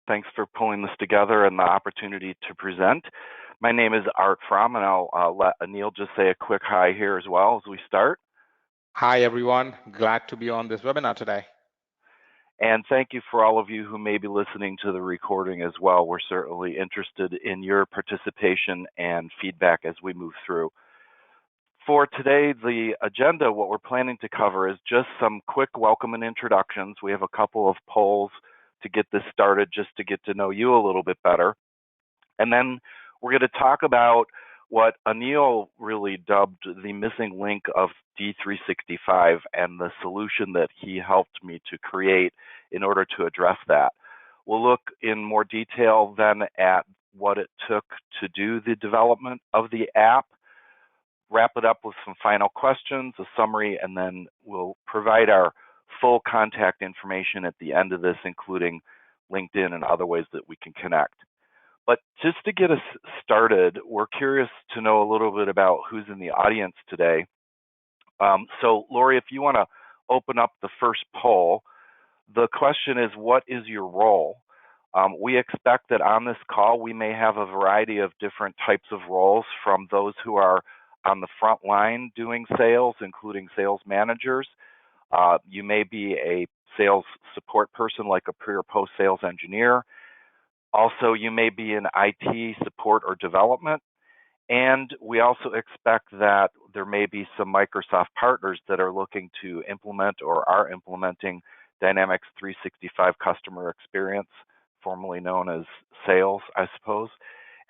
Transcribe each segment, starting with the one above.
Thanks for pulling this together and the opportunity to present. My name is Art Fromm, and I'll let Anil just say a quick hi here as well as we start. Hi, everyone. Glad to be on this webinar today. And thank you for all of you who may be listening to the recording as well. We're certainly interested in your participation and feedback as we move through. For today, the agenda, what we're planning to cover is just some quick welcome and introductions. We have a couple of polls to get this started, just to get to know you a little bit better. And then we're going to talk about what Anil really dubbed the missing link of D365 and the solution that he helped me to create in order to address that. We'll look in more detail then at what it took to do the development of the app, wrap it up with some final questions, a summary, and then we'll provide our full contact information at the end of this, including LinkedIn and other ways that we can connect. But just to get us started, we're curious to know a little bit about who's in the audience today. So Lori, if you want to open up the first poll, the question is, what is your role? We expect that on this call, we may have a variety of different types of roles, from those who are on the front line doing sales, including sales managers. You may be a sales support person, like a pre or post sales engineer. Also, you may be in IT support or development. And we also expect that there may be some Microsoft partners that are looking to implement or are implementing Dynamics 365 customer experience, formerly known as sales, I suppose.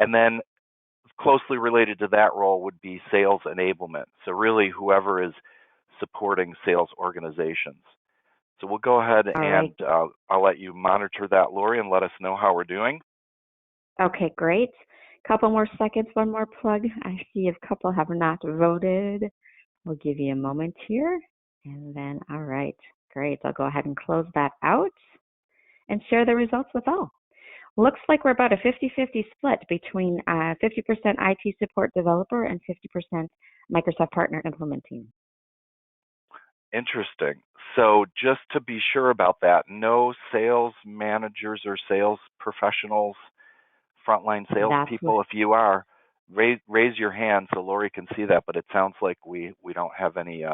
And then closely related to that role would be sales enablement. So really whoever is supporting sales organizations. So we'll go ahead and I'll let you monitor that, Lori, and let us know how we're doing. Okay, great. Couple more seconds, one more plug. I see a couple have not voted. We'll give you a moment here. And then, all right, great. I'll go ahead and close that out and share the results with all. Looks like we're about a 50-50 split between 50% IT support developer and 50% Microsoft partner implementing. Interesting. So just to be sure about that, no sales managers or sales professionals, frontline salespeople. If you are, raise your hand so Lori can see that. But it sounds like we don't have any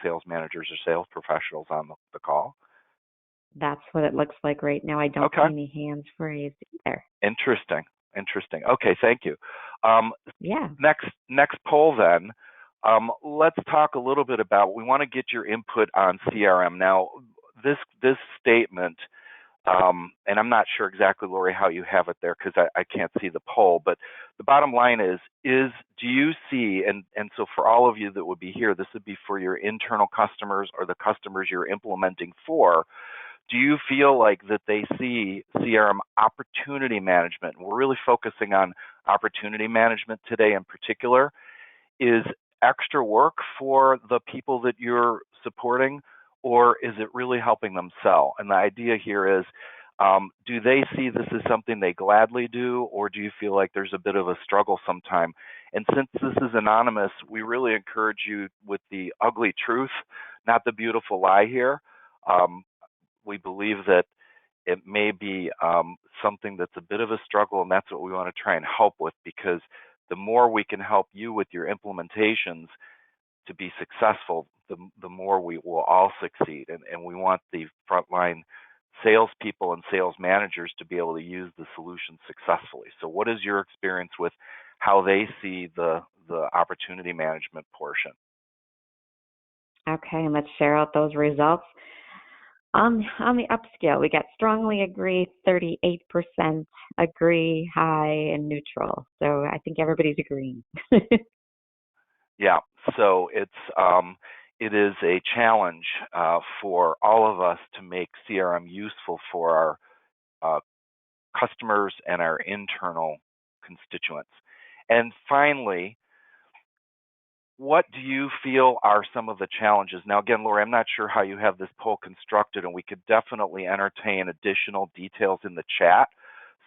sales managers or sales professionals on the call. That's what it looks like right now. I don't see any hands raised either. Interesting. Okay, thank you. Yeah. Next poll then. Let's talk a little bit about, we want to get your input on CRM. Now, this statement, and I'm not sure exactly, Lori, how you have it there because I can't see the poll, but the bottom line is do you see, and so for all of you that would be here, this would be for your internal customers or the customers you're implementing for, do you feel like that they see CRM opportunity management? We're really focusing on opportunity management today in particular. Is extra work for the people that you're supporting, or is it really helping them sell? And the idea here is, do they see this as something they gladly do, or do you feel like there's a bit of a struggle sometime? And since this is anonymous, we really encourage you with the ugly truth, not the beautiful lie here. We believe that it may be something that's a bit of a struggle, and that's what we want to try and help with, because the more we can help you with your implementations to be successful, the more we will all succeed. And we want the frontline salespeople and sales managers to be able to use the solution successfully. So what is your experience with how they see the opportunity management portion? Okay, and let's share out those results. On the upscale, we got strongly agree, 38%, agree, high, and neutral. So I think everybody's agreeing. Yeah, so it is a challenge for all of us to make CRM useful for our customers and our internal constituents. And finally, what do you feel are some of the challenges? Now, again, Lori, I'm not sure how you have this poll constructed, and we could definitely entertain additional details in the chat.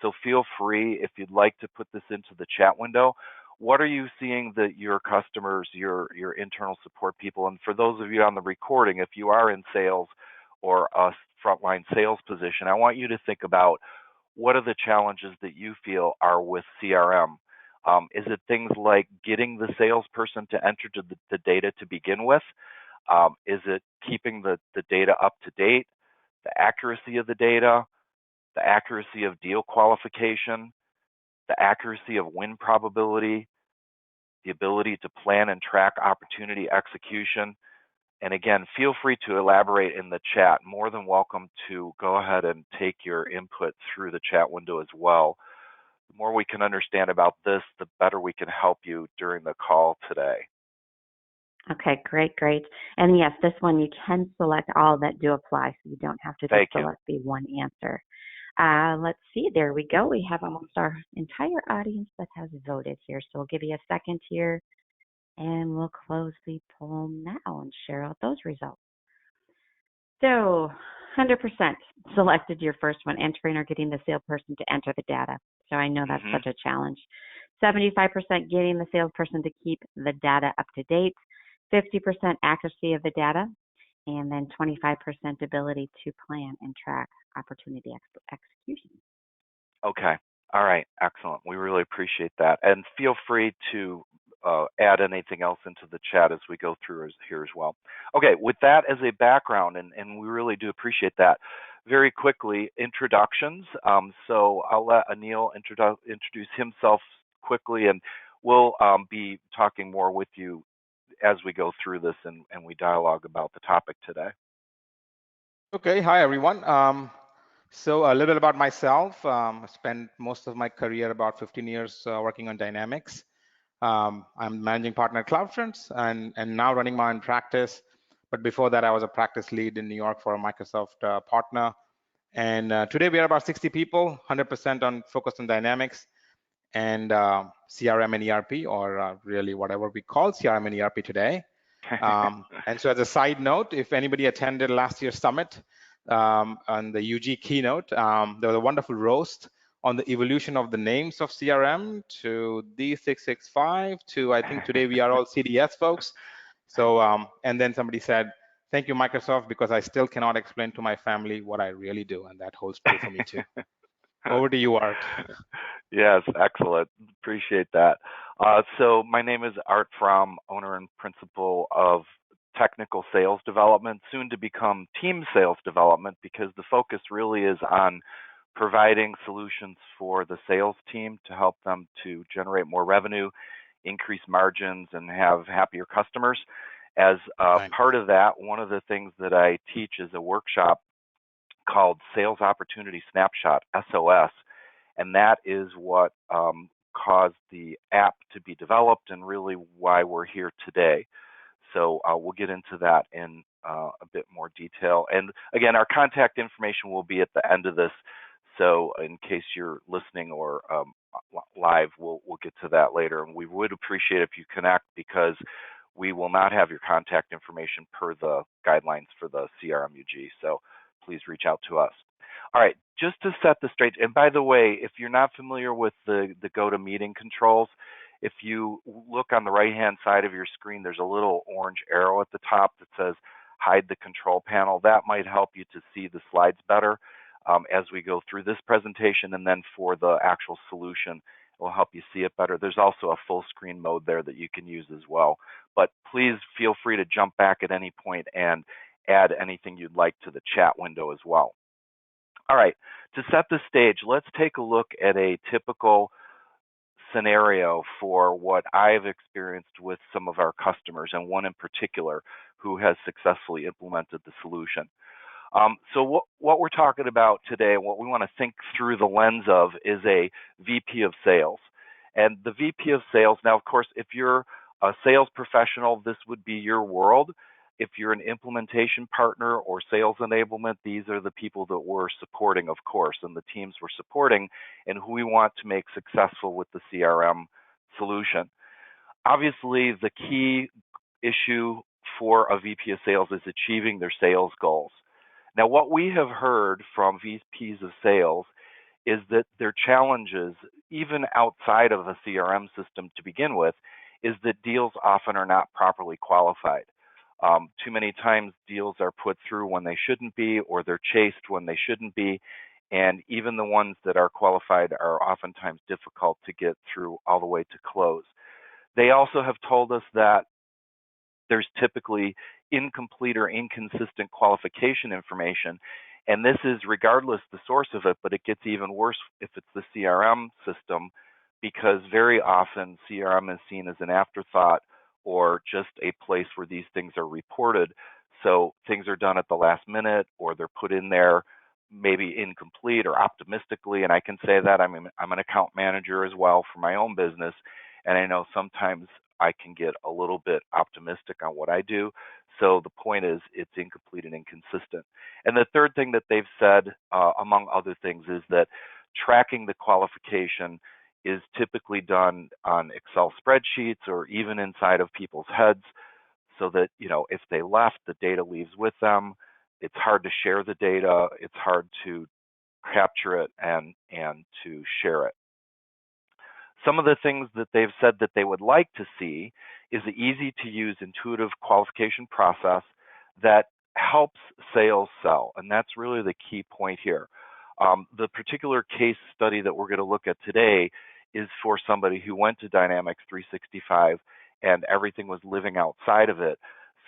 So feel free, if you'd like, to put this into the chat window. What are you seeing that your customers, your internal support people, and for those of you on the recording, if you are in sales or a frontline sales position, I want you to think about what are the challenges that you feel are with CRM? Is it things like getting the salesperson to enter the data to begin with? Is it keeping the data up to date, the accuracy of the data, the accuracy of deal qualification, the accuracy of win probability, the ability to plan and track opportunity execution? And again, feel free to elaborate in the chat. More than welcome to go ahead and take your input through the chat window as well. The more we can understand about this, the better we can help you during the call today. Okay, great. And yes, this one you can select all that do apply, so you don't have to just select the one answer. Let's see, there we go. We have almost our entire audience that has voted here. So we'll give you a second here and we'll close the poll now and share out those results. So 100% selected your first one, entering or getting the salesperson to enter the data. So I know that's such a challenge. 75% getting the salesperson to keep the data up to date, 50% accuracy of the data, and then 25% ability to plan and track opportunity execution. Okay. All right. Excellent. We really appreciate that. And feel free to add anything else into the chat as we go through here as well. Okay. With that as a background, and we really do appreciate that. Very quickly, introductions. So I'll let Anil introduce himself quickly, and we'll be talking more with you as we go through this and we dialogue about the topic today. Okay, hi everyone. So a little bit about myself. I spent most of my career, about 15 years, working on Dynamics. I'm managing partner at CloudFronts and now running my own practice. But before that, I was a practice lead in New York for a Microsoft partner. And today we are about 60 people, 100% focused on Dynamics and CRM and ERP, or really whatever we call CRM and ERP today. And so as a side note, if anybody attended last year's summit on the UG keynote, there was a wonderful roast on the evolution of the names of CRM to D365 to, I think today we are all CDS folks. So, and then somebody said, thank you, Microsoft, because I still cannot explain to my family what I really do. And that holds true for me too. Over to you, Art. Yes, excellent. Appreciate that. So my name is Art Fromm, owner and principal of Technical Sales Development, soon to become Team Sales Development, because the focus really is on providing solutions for the sales team to help them to generate more revenue, increase margins, and have happier customers. As part of that, one of the things that I teach is a workshop called Sales Opportunity Snapshot, SOS, and that is what caused the app to be developed and really why we're here today. So we'll get into that in a bit more detail. And again, our contact information will be at the end of this. So in case you're listening or live, we'll get to that later. And we would appreciate if you connect, because we will not have your contact information per the guidelines for the CRM-UG. So please reach out to us. All right, just to set the straight, and by the way, if you're not familiar with the GoToMeeting controls, if you look on the right-hand side of your screen, there's a little orange arrow at the top that says hide the control panel. That might help you to see the slides better as we go through this presentation, and then for the actual solution, it will help you see it better. There's also a full screen mode there that you can use as well. But please feel free to jump back at any point and add anything you'd like to the chat window as well. All right, to set the stage, let's take a look at a typical scenario for what I've experienced with some of our customers, and one in particular who has successfully implemented the solution. So what we're talking about today, what we want to think through the lens of, is a VP of sales. And the VP of sales, now of course, if you're a sales professional, this would be your world. If you're an implementation partner or sales enablement, these are the people that we're supporting, of course, and the teams we're supporting and who we want to make successful with the CRM solution. Obviously, the key issue for a VP of sales is achieving their sales goals. Now, what we have heard from VPs of sales is that their challenges, even outside of a CRM system to begin with, is that deals often are not properly qualified. Too many times deals are put through when they shouldn't be, or they're chased when they shouldn't be, and even the ones that are qualified are oftentimes difficult to get through all the way to close. They also have told us that there's typically incomplete or inconsistent qualification information, and this is regardless the source of it, but it gets even worse if it's the CRM system, because very often CRM is seen as an afterthought or just a place where these things are reported. So things are done at the last minute, or they're put in there maybe incomplete or optimistically, and I can say that I'm an account manager as well for my own business, and I know sometimes I can get a little bit optimistic on what I do. So the point is, it's incomplete and inconsistent. And the third thing that they've said, among other things, is that tracking the qualification is typically done on Excel spreadsheets or even inside of people's heads, so that, if they left, the data leaves with them. It's hard to share the data. It's hard to capture it and to share it. Some of the things that they've said that they would like to see is an easy-to-use, intuitive qualification process that helps sales sell, and that's really the key point here. The particular case study that we're going to look at today is for somebody who went to Dynamics 365 and everything was living outside of it.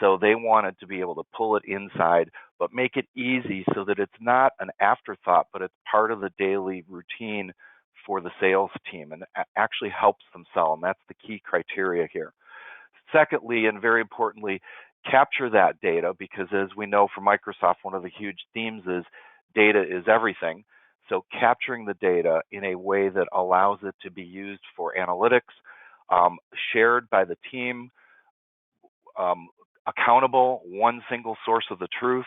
So they wanted to be able to pull it inside, but make it easy so that it's not an afterthought, but it's part of the daily routine for the sales team and actually helps them sell, and that's the key criteria here. Secondly, and very importantly, capture that data, because as we know from Microsoft, one of the huge themes is data is everything. So capturing the data in a way that allows it to be used for analytics, shared by the team, accountable, one single source of the truth,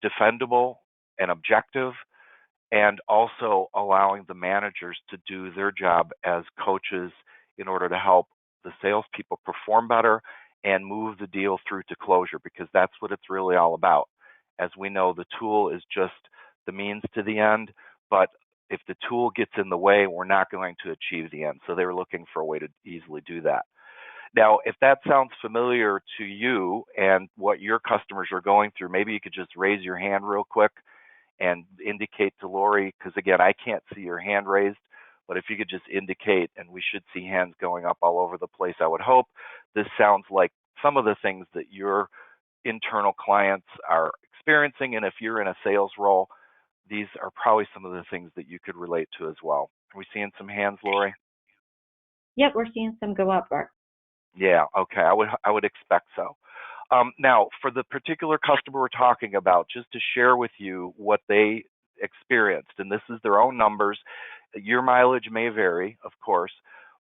defendable and objective, and also allowing the managers to do their job as coaches in order to help the salespeople perform better and move the deal through to closure, because that's what it's really all about. As we know, the tool is just the means to the end, but if the tool gets in the way, we're not going to achieve the end. So they were looking for a way to easily do that. Now, if that sounds familiar to you and what your customers are going through, maybe you could just raise your hand real quick and indicate to Lori, because again, I can't see your hand raised, but if you could just indicate, and we should see hands going up all over the place, I would hope. This sounds like some of the things that your internal clients are experiencing, and if you're in a sales role, these are probably some of the things that you could relate to as well. Are we seeing some hands, Lori? Yep, we're seeing some go up, Bart. Yeah, okay, I would expect so. Now, for the particular customer we're talking about, just to share with you what they experienced, and this is their own numbers. Your mileage may vary, of course,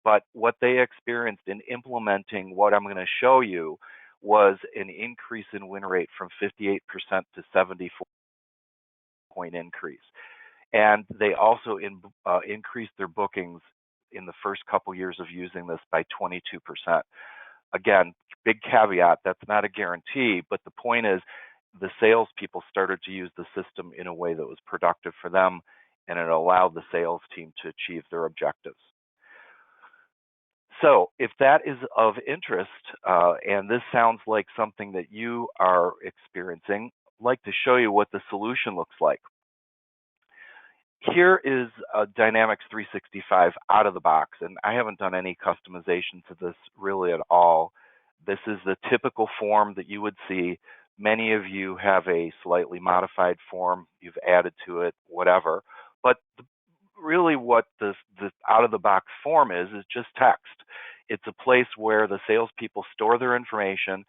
but what they experienced in implementing what I'm going to show you was an increase in win rate from 58% to 74-point increase. And they also increased their bookings in the first couple years of using this by 22%. Again, big caveat, that's not a guarantee, but the point is the salespeople started to use the system in a way that was productive for them, and it allowed the sales team to achieve their objectives. So if that is of interest, and this sounds like something that you are experiencing, I'd like to show you what the solution looks like. Here is Dynamics 365 out of the box, and I haven't done any customization to this really at all. This is the typical form that you would see. Many of you have a slightly modified form, you've added to it, whatever. But really what this out of the box form is just text. It's a place where the salespeople store their information.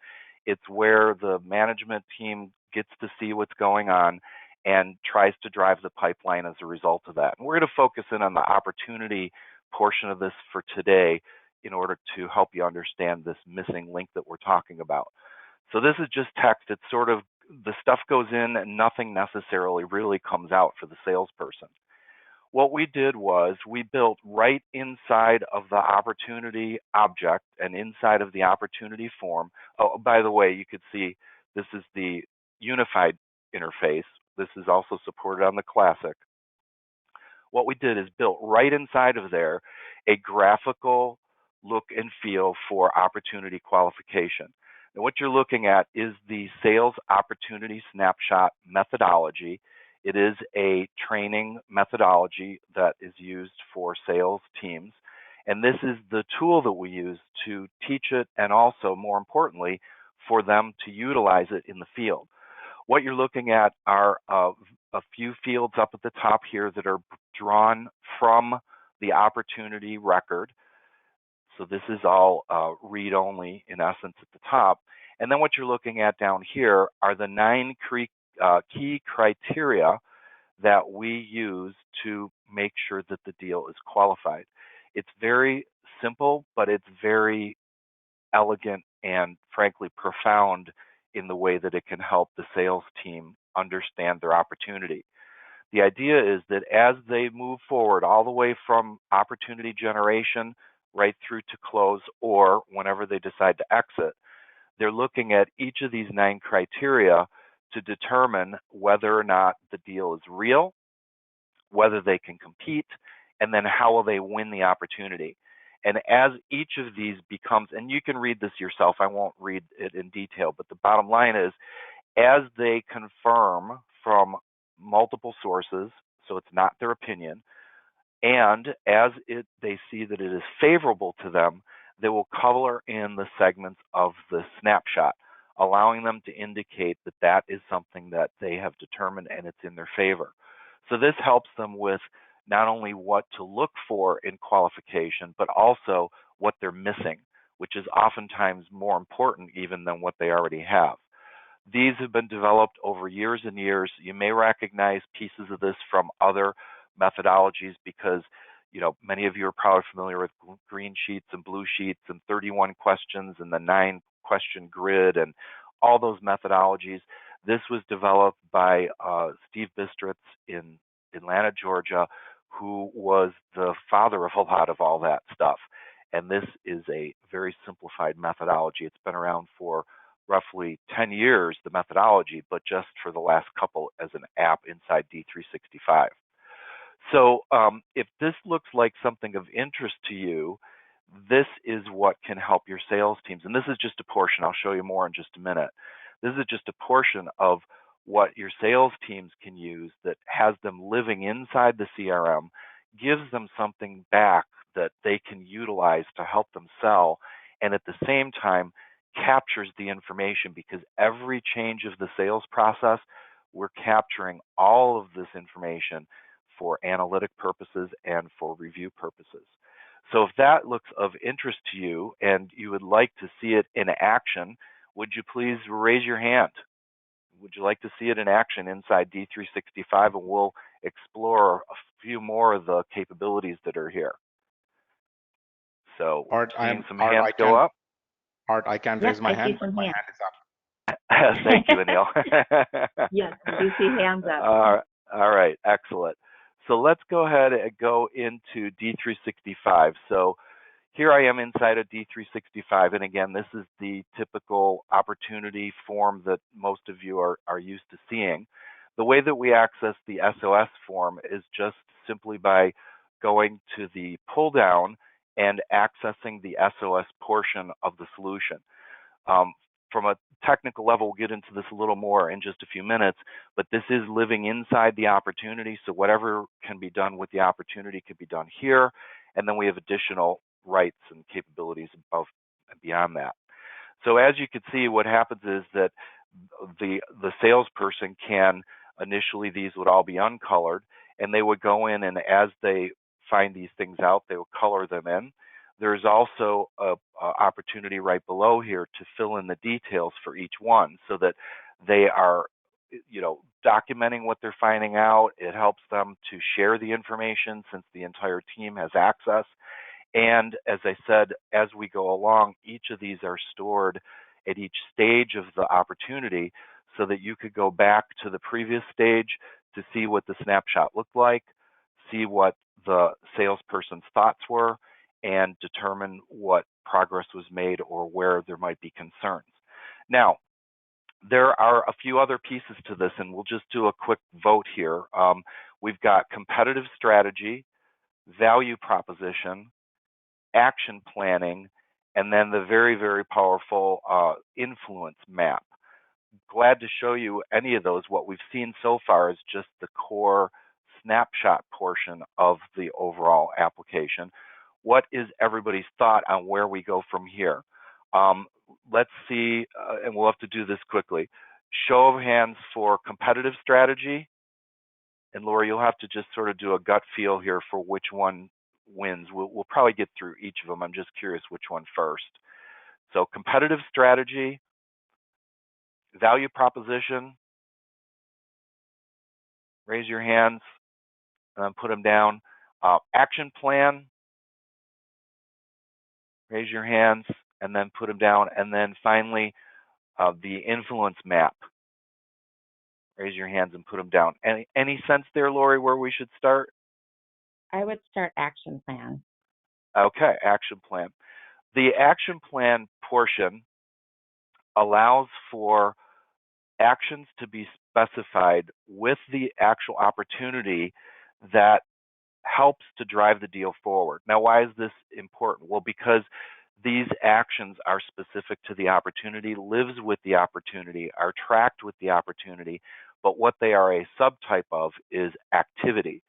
It's where the management team gets to see what's going on and tries to drive the pipeline as a result of that. And we're going to focus in on the opportunity portion of this for today in order to help you understand this missing link that we're talking about. So this is just text. It's sort of the stuff goes in and nothing necessarily really comes out for the salesperson. What we did was we built right inside of the opportunity object and inside of the opportunity form. Oh, by the way, you could see this is the unified interface. This is also supported on the Classic. What we did is built right inside of there a graphical look and feel for opportunity qualification. And what you're looking at is the sales opportunity snapshot methodology. It is a training methodology that is used for sales teams. And this is the tool that we use to teach it, and also, more importantly, for them to utilize it in the field. What you're looking at are a few fields up at the top here that are drawn from the opportunity record. So this is all read-only in essence at the top. And then what you're looking at down here are the 9 key criteria that we use to make sure that the deal is qualified. It's very simple, but it's very elegant and frankly profound in the way that it can help the sales team understand their opportunity. The idea is that as they move forward all the way from opportunity generation right through to close, or whenever they decide to exit, they're looking at each of these 9 criteria to determine whether or not the deal is real, whether they can compete, and then how will they win the opportunity. And as each of these becomes, and you can read this yourself, I won't read it in detail, but the bottom line is, as they confirm from multiple sources, so it's not their opinion, and as they see that it is favorable to them, they will color in the segments of the snapshot, allowing them to indicate that that is something that they have determined and it's in their favor. So this helps them with not only what to look for in qualification, but also what they're missing, which is oftentimes more important even than what they already have. These have been developed over years and years. You may recognize pieces of this from other methodologies because, you know, many of you are probably familiar with green sheets and blue sheets and 31 questions and the 9-question grid and all those methodologies. This was developed by Steve Bistritz in Atlanta, Georgia, who was the father of a lot of all that stuff. And this is a very simplified methodology. It's been around for roughly 10 years, the methodology, but just for the last couple as an app inside D365. So if this looks like something of interest to you, this is what can help your sales teams. And this is just a portion. I'll show you more in just a minute. This is just a portion of what your sales teams can use that has them living inside the CRM, gives them something back that they can utilize to help them sell, and at the same time captures the information, because every change of the sales process, we're capturing all of this information for analytic purposes and for review purposes. So if that looks of interest to you and you would like to see it in action, would you please raise your hand? Would you like to see it in action inside D365? And we'll explore a few more of the capabilities that are here. So seeing some hands go up. Art, I can raise my hand, but my hand is up. Thank you, Anil. Yes, I do see hands up. All right, excellent. So let's go ahead and go into D365. So here I am inside of D365, and again, this is the typical opportunity form that most of you are used to seeing. The way that we access the SOS form is just simply by going to the pull down and accessing the SOS portion of the solution. From a technical level, we'll get into this a little more in just a few minutes, but this is living inside the opportunity, so whatever can be done with the opportunity can be done here, and then we have additional rights and capabilities above and beyond that. So as you can see, what happens is that the salesperson can, initially these would all be uncolored, and they would go in, and as they find these things out, they will color them in. There's also an opportunity right below here to fill in the details for each one, so that they are, you know, documenting what they're finding out. It helps them to share the information since the entire team has access. And as I said, as we go along, each of these are stored at each stage of the opportunity, so that you could go back to the previous stage to see what the snapshot looked like, see what the salesperson's thoughts were, and determine what progress was made or where there might be concerns. Now, there are a few other pieces to this, and we'll just do a quick vote here. We've got competitive strategy, value proposition, action planning, and then the very, very powerful influence map. glad to show you any of those. What we've seen so far is just the core snapshot portion of the overall application. What is everybody's thought on where we go from here? Let's see, and we'll have to do this quickly. Show of hands for competitive strategy. And Lori, you'll have to just sort of do a gut feel here for which one wins. We'll probably get through each of them. I'm just curious which one first. So competitive strategy, value proposition, raise your hands and then put them down. Action plan, raise your hands and then put them down. And then finally, the influence map, raise your hands and put them down. Any sense there, Lori, where we should start? I would start action plan. Okay, action plan. The action plan portion allows for actions to be specified with the actual opportunity that helps to drive the deal forward. Now, why is this important? Well, because these actions are specific to the opportunity, lives with the opportunity, are tracked with the opportunity, but what they are a subtype of is activity.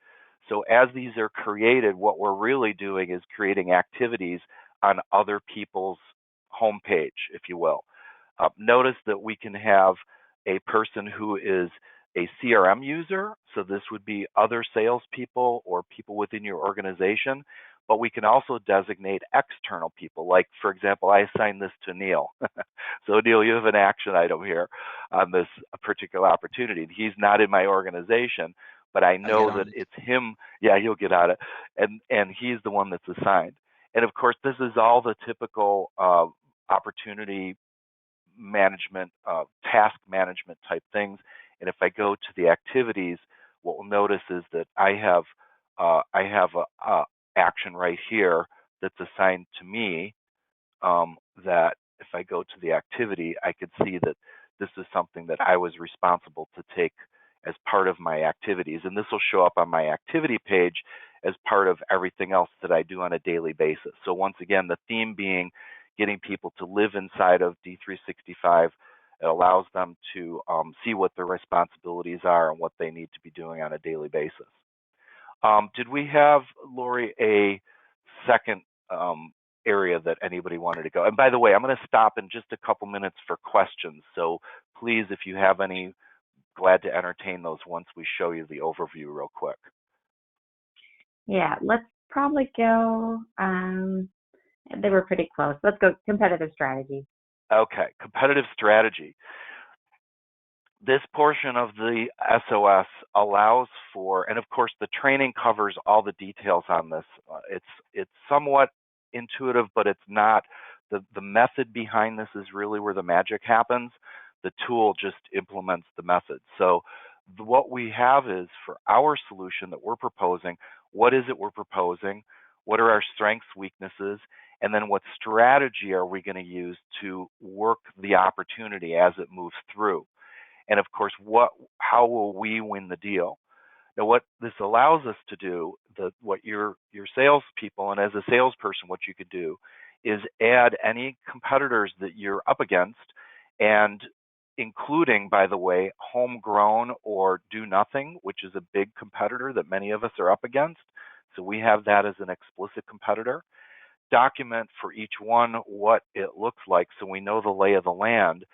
So as these are created, what we're really doing is creating activities on other people's homepage, if you will. Notice that we can have a person who is a CRM user, so this would be other salespeople or people within your organization, but we can also designate external people. Like, for example, I assigned this to Neil. So Neil, you have an action item here on this particular opportunity. He's not in my organization, but I know that it's him. Yeah, he'll get on it. And he's the one that's assigned. And of course, this is all the typical opportunity management, task management type things. And if I go to the activities, what we'll notice is that I have a action right here that's assigned to me, that if I go to the activity, I could see that this is something that I was responsible to take as part of my activities. And this will show up on my activity page as part of everything else that I do on a daily basis. So once again, the theme being getting people to live inside of D365. It allows them to see what their responsibilities are and what they need to be doing on a daily basis. Did we have, Lori, a second area that anybody wanted to go? And by the way, I'm going to stop in just a couple minutes for questions. So please, if you have any, glad to entertain those once we show you the overview real quick. Yeah, let's probably go, they were pretty close. Let's go competitive strategy. Okay, competitive strategy. This portion of the SOS allows for, and of course the training covers all the details on this. It's somewhat intuitive, but it's not. The method behind this is really where the magic happens. The tool just implements the method. So what we have is, for our solution that we're proposing, what is it we're proposing? What are our strengths, weaknesses? And then what strategy are we going to use to work the opportunity as it moves through? And of course, how will we win the deal? Now, what this allows us to do, what your salespeople, and as a salesperson, what you could do is add any competitors that you're up against, and including, by the way, homegrown or do nothing, which is a big competitor that many of us are up against. So we have that as an explicit competitor. Document for each one what it looks like so we know the lay of the land.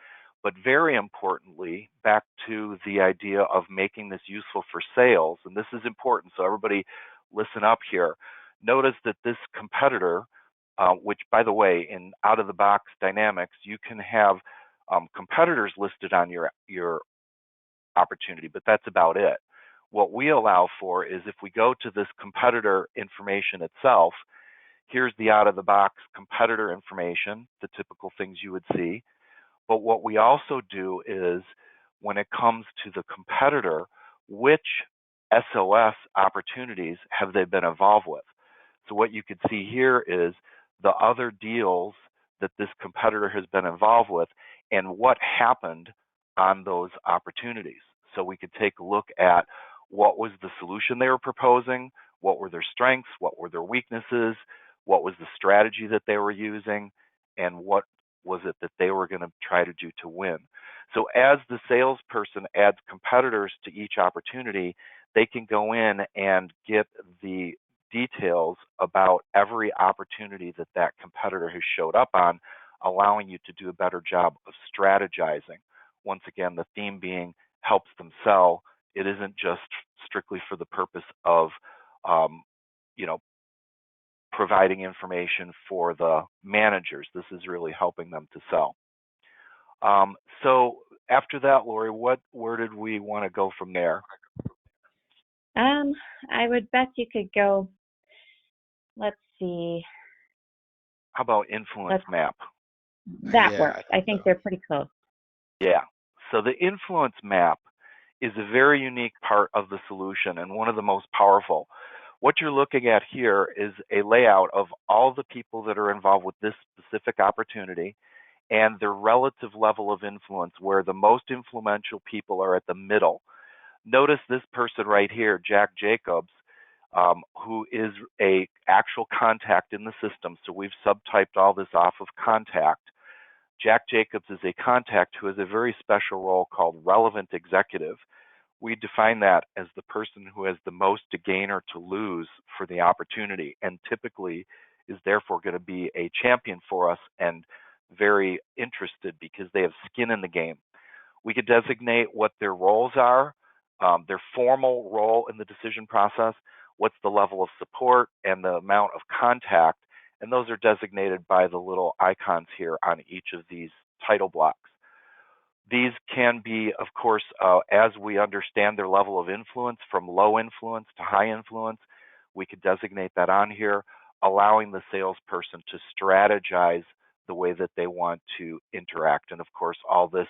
But very importantly, back to the idea of making this useful for sales, and this is important, so everybody listen up here. Notice that this competitor, which, by the way, in out-of-the-box dynamics, you can have competitors listed on your opportunity, but that's about it. What we allow for is, if we go to this competitor information itself, here's the out-of-the-box competitor information, the typical things you would see. But what we also do is, when it comes to the competitor, which SOS opportunities have they been involved with? So what you could see here is the other deals that this competitor has been involved with and what happened on those opportunities. So we could take a look at what was the solution they were proposing, what were their strengths, what were their weaknesses, what was the strategy that they were using, and what was it that they were going to try to do to win. So as the salesperson adds competitors to each opportunity, they can go in and get the details about every opportunity that that competitor has showed up on, allowing you to do a better job of strategizing. Once again, the theme being helps them sell. It isn't just strictly for the purpose of, you know, providing information for the managers. This is really helping them to sell. So after that, Lori, where did we want to go from there? I would bet you could go, let's see. How about influence map? That works. I think they're pretty close. Yeah. So the influence map is a very unique part of the solution and one of the most powerful. What you're looking at here is a layout of all the people that are involved with this specific opportunity and their relative level of influence, where the most influential people are at the middle. Notice this person right here, Jack Jacobs, who is a actual contact in the system. So we've subtyped all this off of contact. Jack Jacobs is a contact who has a very special role called relevant executive. We define that as the person who has the most to gain or to lose for the opportunity, and typically is therefore going to be a champion for us and very interested because they have skin in the game. We could designate what their roles are, their formal role in the decision process, what's the level of support and the amount of contact, and those are designated by the little icons here on each of these title blocks. These can be, of course, as we understand their level of influence, from low influence to high influence, we could designate that on here, allowing the salesperson to strategize the way that they want to interact. And of course, all this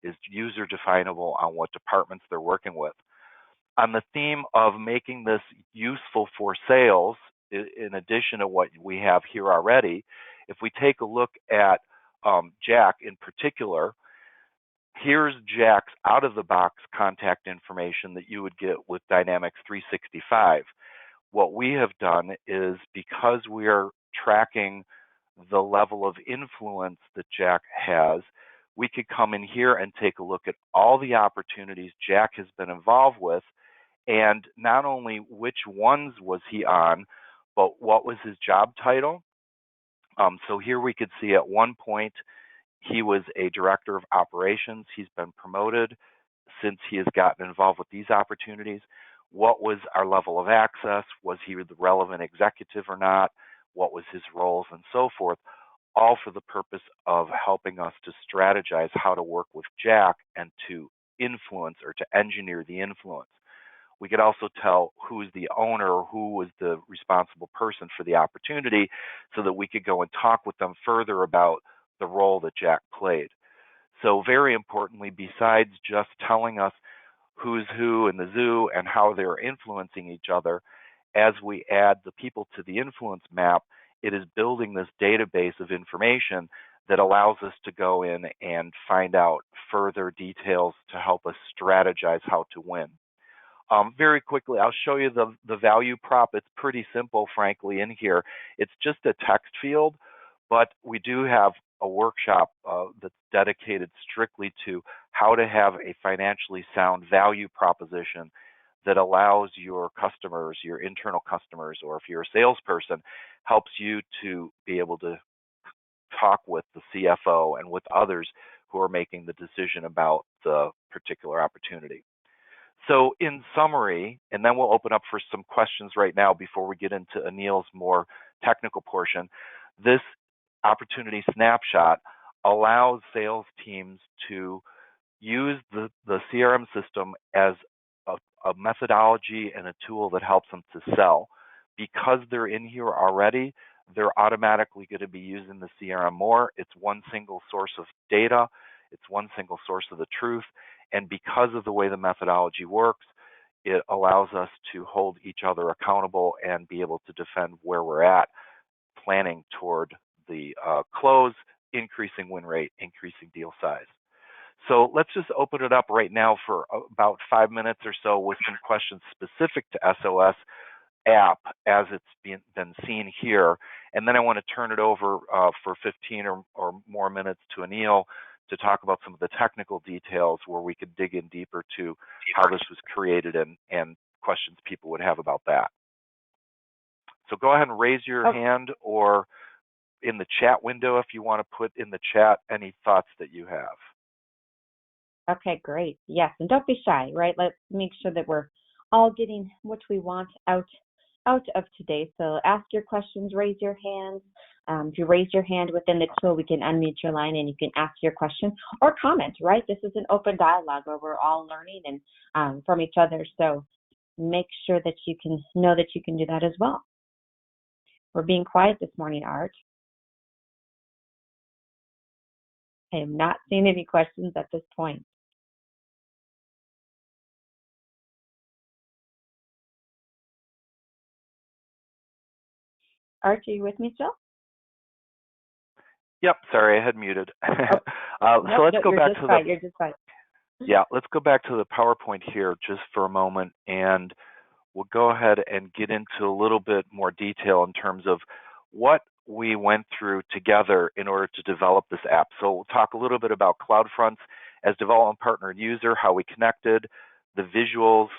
is user definable on what departments they're working with. On the theme of making this useful for sales, in addition to what we have here already, if we take a look at Jack in particular, here's Jack's out-of-the-box contact information that you would get with Dynamics 365. What we have done is, because we are tracking the level of influence that Jack has, we could come in here and take a look at all the opportunities Jack has been involved with, and not only which ones was he on, but what was his job title. So here we could see at one point he was a director of operations. He's been promoted since he has gotten involved with these opportunities. What was our level of access? Was he the relevant executive or not? What was his roles and so forth? All for the purpose of helping us to strategize how to work with Jack and to influence or to engineer the influence. We could also tell who's the owner or who was the responsible person for the opportunity, so that we could go and talk with them further about the role that Jack played. So very importantly, besides just telling us who's who in the zoo and how they're influencing each other, as we add the people to the influence map, it is building this database of information that allows us to go in and find out further details to help us strategize how to win. Very quickly, I'll show you the value prop. It's pretty simple, frankly, in here. It's just a text field, but we do have a workshop that's dedicated strictly to how to have a financially sound value proposition that allows your customers, your internal customers, or if you're a salesperson, helps you to be able to talk with the CFO and with others who are making the decision about the particular opportunity. So in summary, and then we'll open up for some questions right now before we get into Anil's more technical portion, this opportunity snapshot allows sales teams to use the CRM system as a methodology and a tool that helps them to sell. Because they're in here already, they're automatically going to be using the CRM more. It's one single source of data. It's one single source of the truth. And because of the way the methodology works, it allows us to hold each other accountable and be able to defend where we're at, planning toward the close, increasing win rate, increasing deal size. So let's just open it up right now for about 5 minutes or so with some questions specific to SOS App as it's been seen here. And then I want to turn it over for 15 or more minutes to Anil to talk about some of the technical details where we could dig in deeper to how this was created and questions people would have about that. So go ahead and raise your hand, or in the chat window if you want to put in the chat any thoughts that you have. Okay, great. Yes, and don't be shy, right? Let's make sure that we're all getting what we want out of today. So ask your questions, raise your hands. If you raise your hand within the tool, we can unmute your line and you can ask your question or comment, right? This is an open dialogue where we're all learning and from each other. So make sure that you can know that you can do that as well. We're being quiet this morning, Art. I am not seeing any questions at this point. Art, are you with me still? Yep, sorry, I had muted. So let's go back to You're just fine. Yeah, let's go back to the PowerPoint here just for a moment, and we'll go ahead and get into a little bit more detail in terms of what we went through together in order to develop this app. So we'll talk a little bit about CloudFronts as development partner and user, how we connected, the visuals,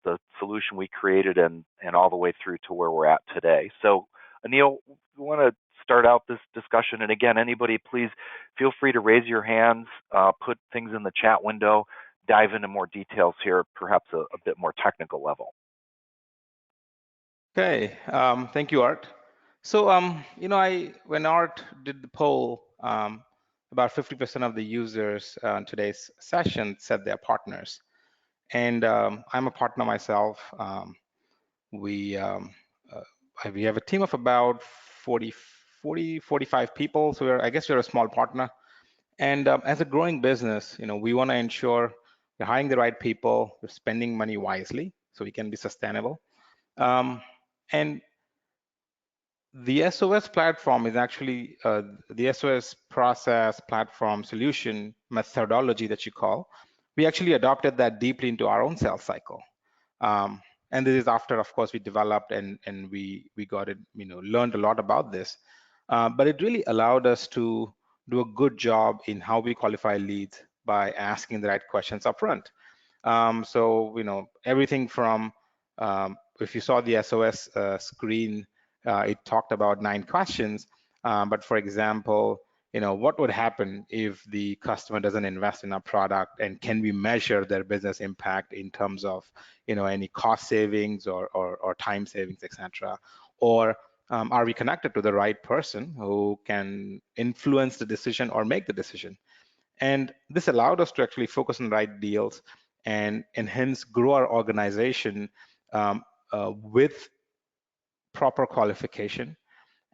the solution we created, and all the way through to where we're at today. So Anil, we want to start out this discussion, and again, anybody, please feel free to raise your hands, put things in the chat window, dive into more details here, perhaps a bit more technical level. Okay, thank you, Art. So, when Art did the poll, about 50% of the users on today's session said they're partners. And I'm a partner myself. We have a team of about 45 people. So I guess we're a small partner. And as a growing business, we want to ensure we're hiring the right people, we're spending money wisely so we can be sustainable. And the SOS platform is actually the SOS process platform solution methodology that you call. We actually adopted that deeply into our own sales cycle. And this is after, of course, we developed and we got it, learned a lot about this. But it really allowed us to do a good job in how we qualify leads by asking the right questions up front. So, everything from, if you saw the SOS screen, it talked about 9 questions. But for example, what would happen if the customer doesn't invest in our product, and can we measure their business impact in terms of, any cost savings or time savings, etc. Or are we connected to the right person who can influence the decision or make the decision? And this allowed us to actually focus on the right deals and hence grow our organization with proper qualification.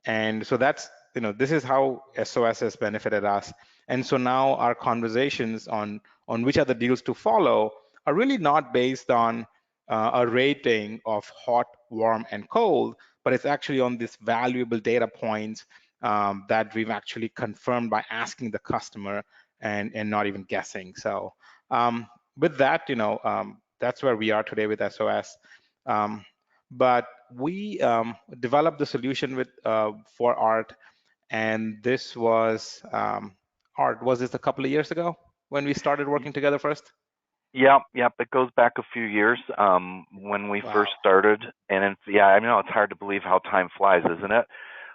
And so that's, this is how SOS has benefited us. And so now our conversations on which are the deals to follow are really not based on a rating of hot, warm, and cold, but it's actually on these valuable data points that we've actually confirmed by asking the customer and not even guessing. So with that, that's where we are today with SOS. But we developed the solution for Art, and this was Art. Was this a couple of years ago when we started working together first? Yep. It goes back a few years when we first started, and I know it's hard to believe how time flies, isn't it?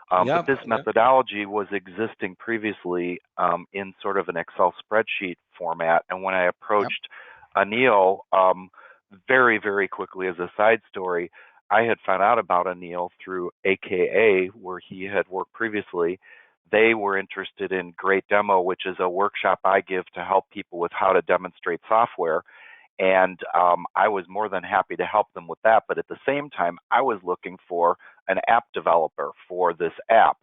But this methodology was existing previously in sort of an Excel spreadsheet format, and when I approached Anil, very, very quickly as a side story, I had found out about Anil through AKA, where he had worked previously. They were interested in Great Demo, which is a workshop I give to help people with how to demonstrate software. And I was more than happy to help them with that. But at the same time, I was looking for an app developer for this app.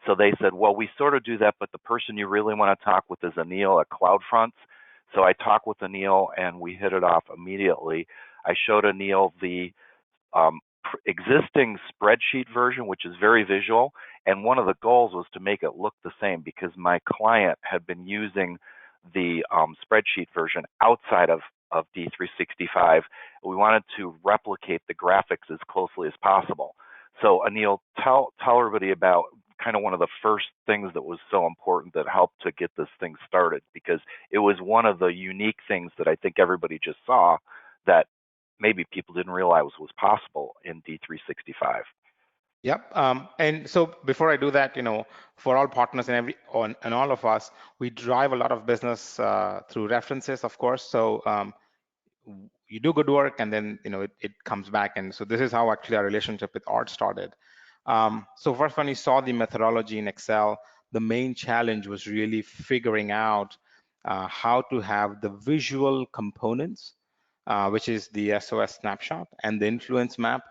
So they said, well, we sort of do that, but the person you really want to talk with is Anil at CloudFronts. So I talked with Anil, and we hit it off immediately. I showed Anil the existing spreadsheet version, which is very visual, and one of the goals was to make it look the same because my client had been using the spreadsheet version outside of D365. We wanted to replicate the graphics as closely as possible. So Anil, tell everybody about kind of one of the first things that was so important that helped to get this thing started, because it was one of the unique things that I think everybody just saw that maybe people didn't realize was possible in D365. Yep. And so before I do that, for all partners and all of us, we drive a lot of business through references, of course. So you do good work, and then it comes back. And so this is how actually our relationship with Art started. So first, when we saw the methodology in Excel, the main challenge was really figuring out how to have the visual components, which is the SOS snapshot and the influence map,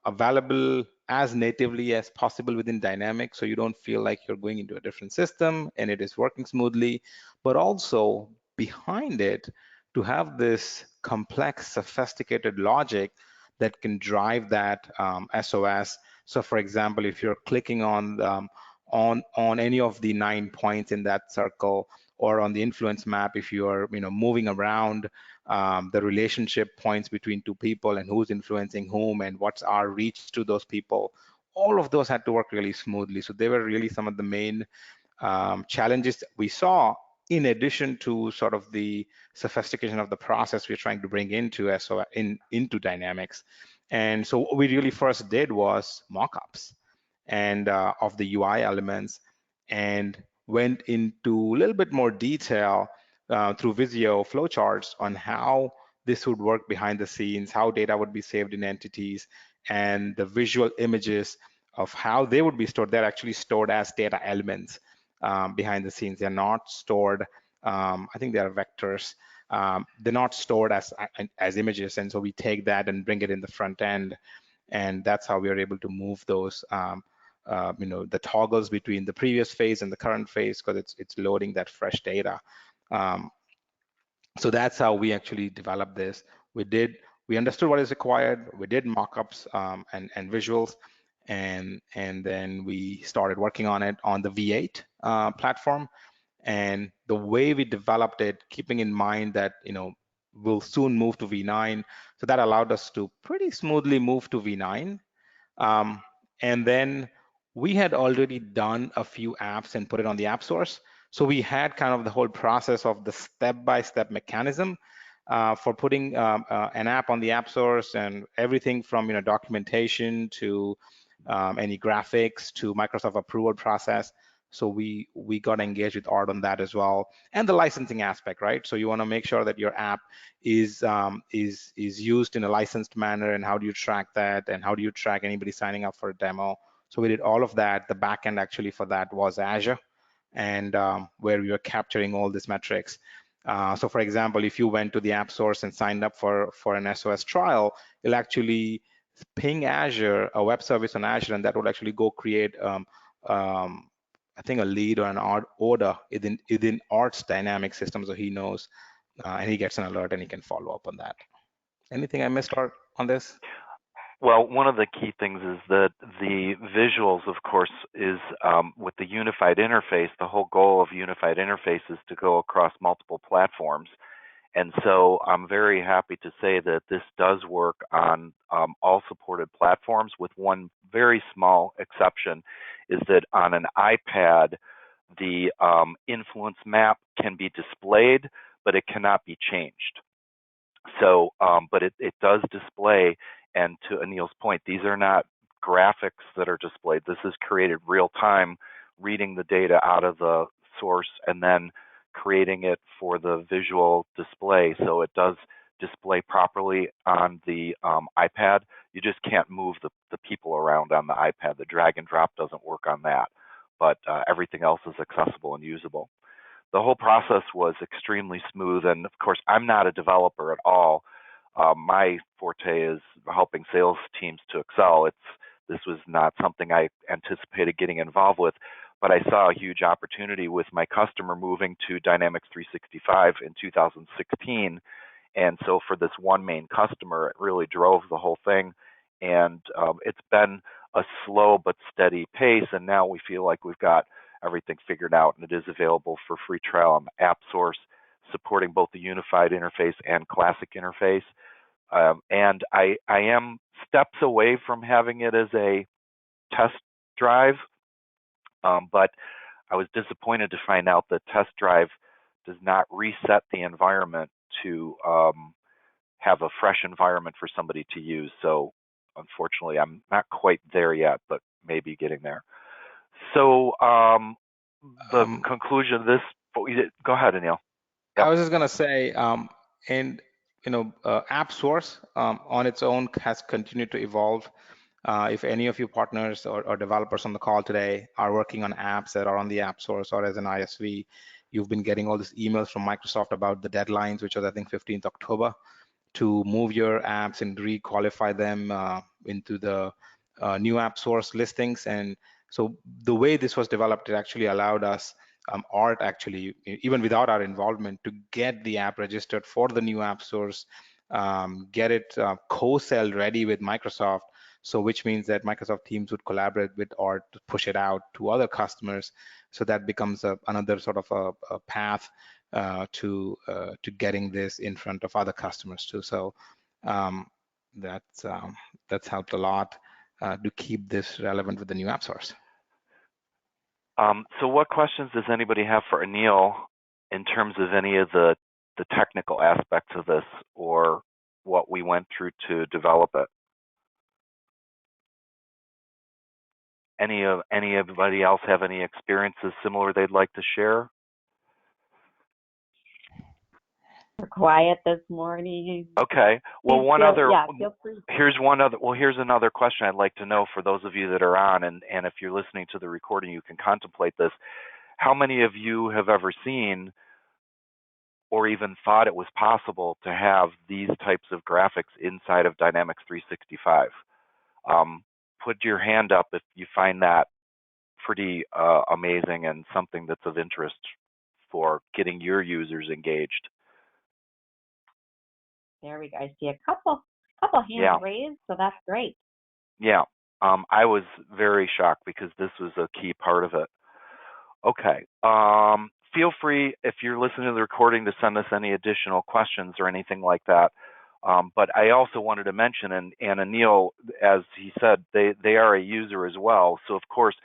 available as natively as possible within Dynamics, so you don't feel like you're going into a different system and it is working smoothly, but also behind it to have this complex, sophisticated logic that can drive that SOS. So for example, if you're clicking on any of the 9 points in that circle, or on the influence map, if you're moving around the relationship points between two people and who's influencing whom and what's our reach to those people, all of those had to work really smoothly. So they were really some of the main challenges that we saw, in addition to sort of the sophistication of the process we're trying to bring into into Dynamics. And so what we really first did was mockups and of the UI elements, and went into a little bit more detail through Visio flowcharts on how this would work behind the scenes, how data would be saved in entities, and the visual images of how they would be stored. They're actually stored as data elements behind the scenes. They're not stored, I think they are vectors. They're not stored as images, and so we take that and bring it in the front end, and that's how we are able to move those the toggles between the previous phase and the current phase, because it's loading that fresh data. So that's how we actually developed this. We understood what is required. We did mockups and visuals, and then we started working on it on the V8 platform. And the way we developed it, keeping in mind that we'll soon move to V9, so that allowed us to pretty smoothly move to V9. And then we had already done a few apps and put it on the app source. So we had kind of the whole process of the step-by-step mechanism for putting an app on the app source, and everything from documentation to any graphics to Microsoft approval process. So we got engaged with Art on that as well, and the licensing aspect, right? So you want to make sure that your app is used in a licensed manner, and how do you track that, and how do you track anybody signing up for a demo? So we did all of that. The backend actually for that was Azure, and where we were capturing all these metrics. So for example, if you went to the app source and signed up for an SOS trial, it'll actually ping Azure, a web service on Azure, and that would actually go create I think a lead or an order within Art's dynamic system, so he knows, and he gets an alert and he can follow up on that. Anything I missed, Art, on this? Well, one of the key things is that the visuals, of course, is with the unified interface. The whole goal of unified interface is to go across multiple platforms. And so I'm very happy to say that this does work on all supported platforms, with one very small exception, is that on an iPad, the influence map can be displayed, but it cannot be changed. So, but it does display, and to Anil's point, these are not graphics that are displayed. This is created real time, reading the data out of the source and then creating it for the visual display. So it does display properly on the iPad. You just can't move the people around on the iPad. The drag and drop doesn't work on that, but everything else is accessible and usable. The whole process was extremely smooth, and of course, I'm not a developer at all. My forte is helping sales teams to excel. This was not something I anticipated getting involved with, but I saw a huge opportunity with my customer moving to Dynamics 365 in 2016. And so for this one main customer, it really drove the whole thing. And it's been a slow but steady pace. And now we feel like we've got everything figured out, and it is available for free trial on the App Source, supporting both the unified interface and classic interface. And I am steps away from having it as a test drive, But I was disappointed to find out that Test Drive does not reset the environment to have a fresh environment for somebody to use. So unfortunately, I'm not quite there yet, but maybe getting there. So the conclusion of this, go ahead, Anil. Yep. I was just going to say, and App Source on its own has continued to evolve. If any of you partners or developers on the call today are working on apps that are on the App Source or as an ISV, you've been getting all these emails from Microsoft about the deadlines, which was, I think, 15th October, to move your apps and re-qualify them into the new App Source listings. And so the way this was developed, it actually allowed us, Art actually, even without our involvement, to get the app registered for the new App Source, get it co-sell ready with Microsoft. So which means that Microsoft Teams would collaborate with Art to push it out to other customers. So that becomes another sort of a path to getting this in front of other customers too. So that's helped a lot to keep this relevant with the new App Source. So what questions does anybody have for Anil in terms of any of the technical aspects of this or what we went through to develop it? Anybody else have any experiences similar they'd like to share? We're quiet this morning. Okay. Well, here's another question I'd like to know for those of you that are on, and if you're listening to the recording, you can contemplate this. How many of you have ever seen or even thought it was possible to have these types of graphics inside of Dynamics 365? Put your hand up if you find that pretty amazing and something that's of interest for getting your users engaged. There we go. I see a couple hands raised, so that's great. Yeah, I was very shocked because this was a key part of it. Okay, feel free if you're listening to the recording to send us any additional questions or anything like that. But I also wanted to mention, and Anil, as he said, they are a user as well. So of course,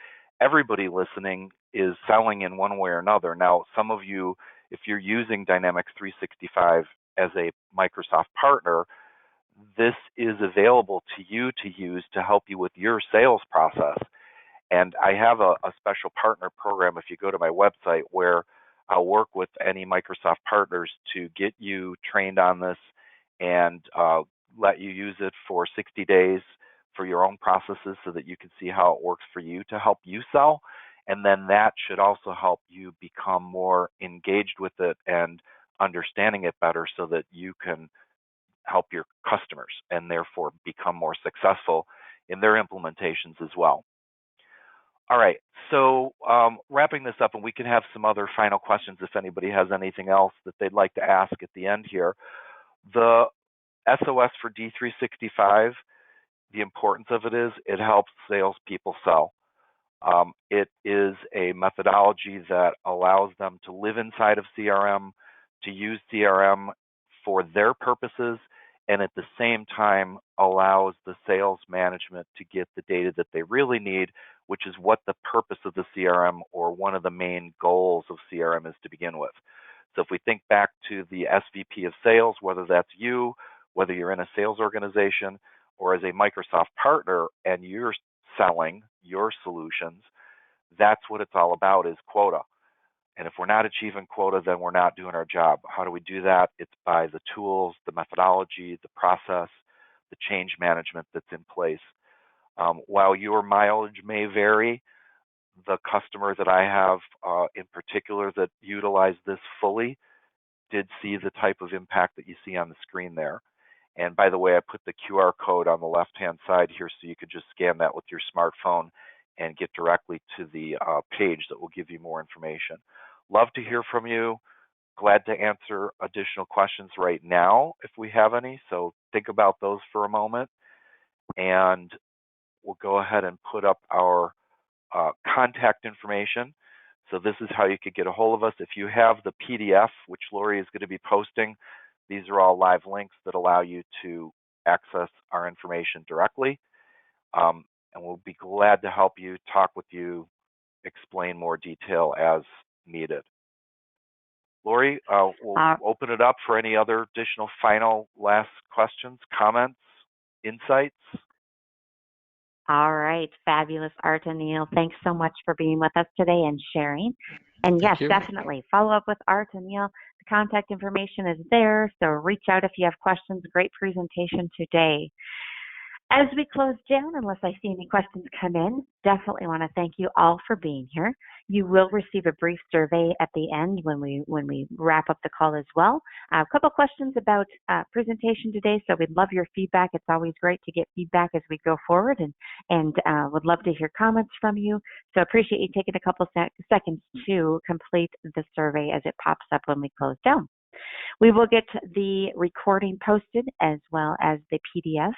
everybody listening is selling in one way or another. Now, some of you, if you're using Dynamics 365 as a Microsoft partner, this is available to you to use to help you with your sales process. And I have a special partner program, if you go to my website, where I'll work with any Microsoft partners to get you trained on this and let you use it for 60 days for your own processes so that you can see how it works for you to help you sell. And then that should also help you become more engaged with it and understanding it better so that you can help your customers and therefore become more successful in their implementations as well. All right, so wrapping this up, and we can have some other final questions if anybody has anything else that they'd like to ask at the end here. The SOS for D365, the importance of it is it helps salespeople sell. It is a methodology that allows them to live inside of CRM, to use CRM for their purposes, and at the same time allows the sales management to get the data that they really need, which is what the purpose of the CRM or one of the main goals of CRM is to begin with. So if we think back to the SVP of sales, whether that's you, whether you're in a sales organization or as a Microsoft partner and you're selling your solutions, that's what it's all about, is quota. And if we're not achieving quota, then we're not doing our job. How do we do that? It's by the tools, the methodology, the process, the change management that's in place. While your mileage may vary, the customer that I have in particular that utilized this fully did see the type of impact that you see on the screen there. And by the way, I put the QR code on the left-hand side here so you could just scan that with your smartphone and get directly to the page that will give you more information. Love to hear from you. Glad to answer additional questions right now if we have any. So think about those for a moment. And we'll go ahead and put up our contact information. So this is how you could get a hold of us. If you have the PDF, which Lori is going to be posting, these are all live links that allow you to access our information directly. And we'll be glad to help you, talk with you, explain more detail as needed. Lori, we'll open it up for any other additional final last questions, comments, insights. All right, fabulous, Art and Neil. Thanks so much for being with us today and sharing. And yes, definitely follow up with Art and Neil. The contact information is there, so reach out if you have questions. Great presentation today. As we close down, unless I see any questions come in, definitely want to thank you all for being here. You will receive a brief survey at the end when we wrap up the call as well. A couple questions about presentation today, so we'd love your feedback. It's always great to get feedback as we go forward, and would love to hear comments from you. So appreciate you taking a couple seconds to complete the survey as it pops up when we close down. We will get the recording posted as well as the PDF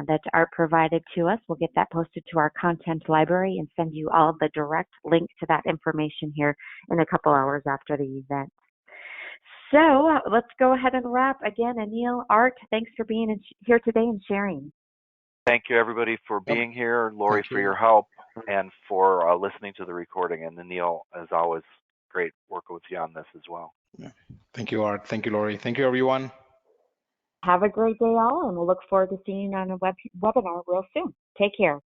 that Art provided to us. We'll get that posted to our content library and send you all the direct link to that information here in a couple hours after the event. So let's go ahead and wrap. Again, Anil, Art, thanks for being here today and sharing. Thank you, everybody, for being here. Lori, for your help, and for listening to the recording. And Anil, as always, great working with you on this as well. Yeah. Thank you, Art. Thank you, Lori. Thank you, everyone. Have a great day all, and we'll look forward to seeing you on a webinar real soon. Take care.